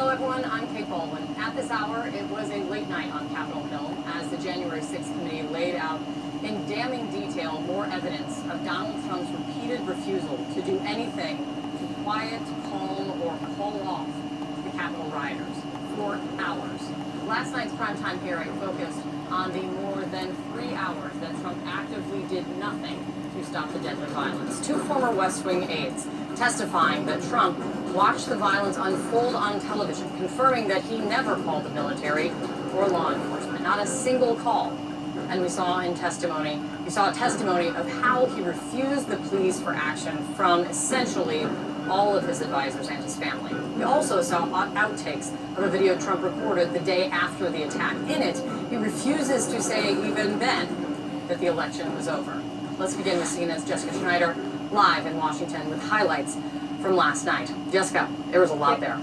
Hello, everyone. I'm Kate Baldwin. At this hour, it was a late night on Capitol Hill as the January 6th committee laid out in damning detail more evidence of Donald Trump's repeated refusal to do anything to quiet, calm, or call off the Capitol rioters for hours. Last night's primetime hearing focused on the more than 3 hours that Trump actively did nothing to stop the deadly violence. Two former West Wing aides testifying that Trump watched the violence unfold on television, confirming that he never called the military or law enforcement, not a single call. And we saw a testimony of how he refused the pleas for action from essentially all of his advisors and his family. We also saw outtakes of a video Trump recorded the day after the attack. In it, he refuses to say even then that the election was over. Let's begin with CNN's Jessica Schneider, live in Washington with highlights from last night. Jessica, there was a lot there.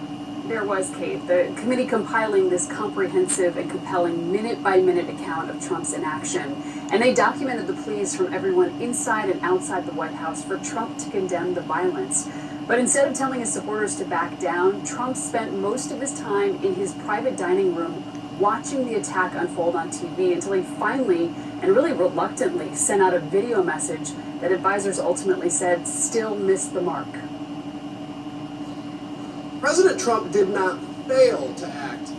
There was, Kate. The committee compiling this comprehensive and compelling minute-by-minute account of Trump's inaction. And they documented the pleas from everyone inside and outside the White House for Trump to condemn the violence. But instead of telling his supporters to back down, Trump spent most of his time in his private dining room watching the attack unfold on TV until he finally, and really reluctantly, sent out a video message that advisors ultimately said still missed the mark. President Trump did not fail to act.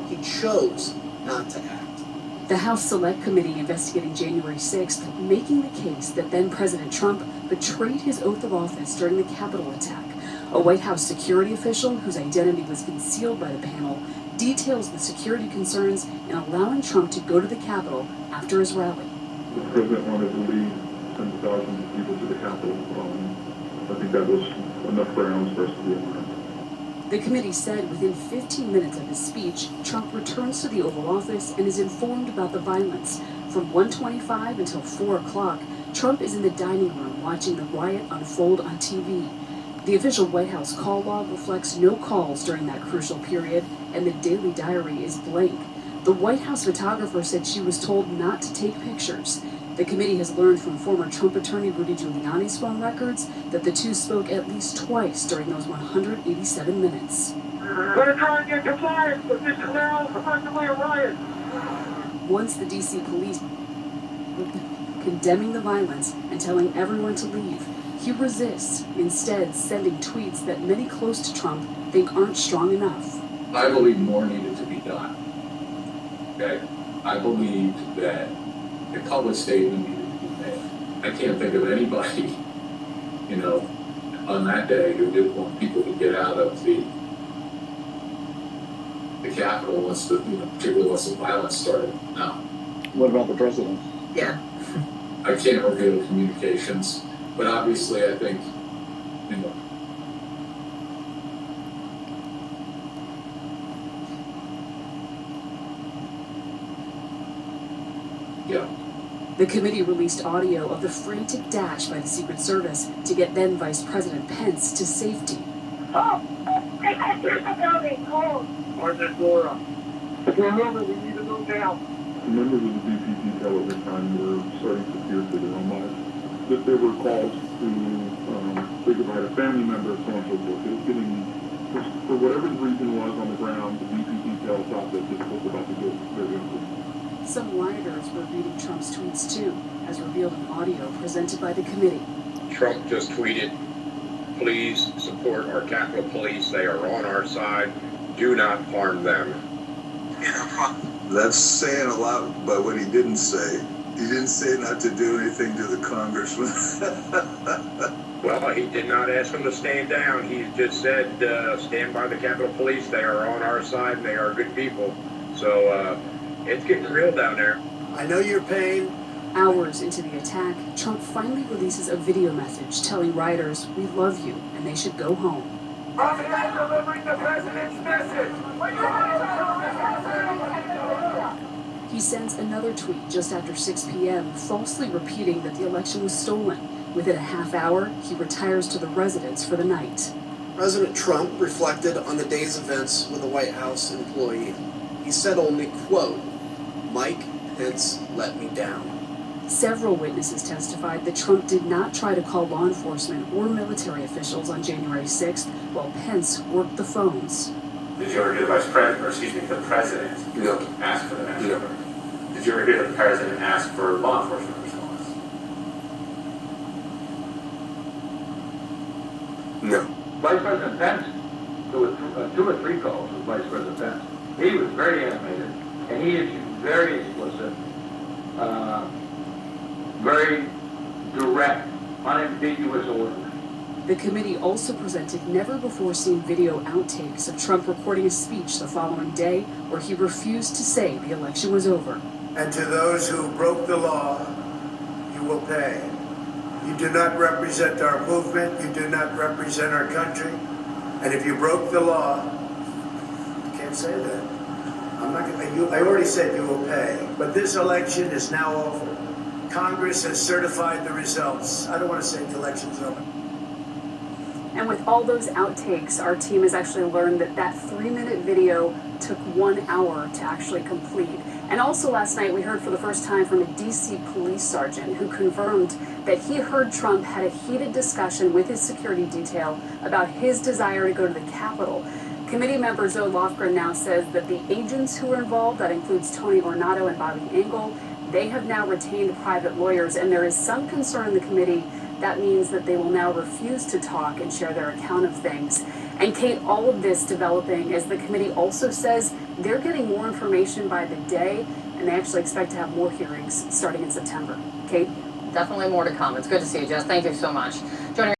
He chose not to act. The House Select Committee investigating January 6th, making the case that then President Trump betrayed his oath of office during the Capitol attack. A White House security official, whose identity was concealed by the panel, details the security concerns in allowing Trump to go to the Capitol after his rally. The president wanted to lead tens of thousands of people to the Capitol. I think that was enough grounds for us to be alarmed. The committee said within 15 minutes of his speech, Trump returns to the Oval Office and is informed about the violence. From 1:25 until 4 o'clock, Trump is in the dining room watching the riot unfold on TV. The official White House call log reflects no calls during that crucial period, and the daily diary is blank. The White House photographer said she was told not to take pictures. The committee has learned from former Trump attorney Rudy Giuliani's phone records that the two spoke at least twice during those 187 minutes. We're going to try and get compliance, but this is now effectively a riot. Once the D.C. police condemning the violence and telling everyone to leave, he resists, instead sending tweets that many close to Trump think aren't strong enough. I believe more needed to be done. Okay? I believe that a public statement needed to be made. I can't think of anybody, on that day who didn't want people to get out of the Capitol particularly once the violence started. No. What about the president? Yeah. I can't reveal communications, but obviously I think, yeah. The committee released audio of the frantic dash by the Secret Service to get then Vice President Pence to safety. Oh, there's a building, hold. Where's the door up? Remember, we need to go down. Members of the VP detail at the time were starting to fear for their own lives. That there were calls to say goodbye to family members, so on and so forth. It was getting, for whatever the reason was on the ground, the VP detail thought that this was about to get very ugly. Some rioters were reading Trump's tweets too, as revealed in audio presented by the committee. Trump just tweeted, "Please support our Capitol Police. They are on our side. Do not harm them." That's saying a lot, but what he didn't say not to do anything to the congressman. Well, he did not ask them to stand down. He just said, stand by the Capitol Police. They are on our side. They are good people. So it's getting real down there. I know your pain. Hours into the attack, Trump finally releases a video message telling rioters, "We love you," and they should go home. I'm here delivering the president's message. He sends another tweet just after 6 p.m., falsely repeating that the election was stolen. Within a half hour, he retires to the residence for the night. President Trump reflected on the day's events with a White House employee. He said only, quote, "Mike Pence let me down." Several witnesses testified that Trump did not try to call law enforcement or military officials on January 6th, while Pence worked the phones. Did you ever hear the vice president, or excuse me, the president No. ask for the national No. guard? Did you ever hear the president ask for law enforcement response? No. Vice President Pence, there were two or three calls with Vice President Pence. He was very animated, and he issued very explicit, very direct, unambiguous orders. The committee also presented never-before-seen video outtakes of Trump recording a speech the following day where he refused to say the election was over. And to those who broke the law, you will pay. You do not represent our movement, you do not represent our country, and if you broke the law, you can't say that. I'm not gonna, I already said you will pay, but this election is now over. Congress has certified the results. I don't want to say the election's over. And with all those outtakes, our team has actually learned that that 3-minute video took 1 hour to actually complete. And also last night, we heard for the first time from a DC police sergeant who confirmed that he heard Trump had a heated discussion with his security detail about his desire to go to the Capitol. Committee member Zoe Lofgren now says that the agents who were involved, that includes Tony Ornato and Bobby Engel, they have now retained private lawyers, and there is some concern in the committee that means that they will now refuse to talk and share their account of things. And Kate, all of this developing as the committee also says they're getting more information by the day, and they actually expect to have more hearings starting in September. Kate? Definitely more to come. It's good to see you, Jess. Thank you so much.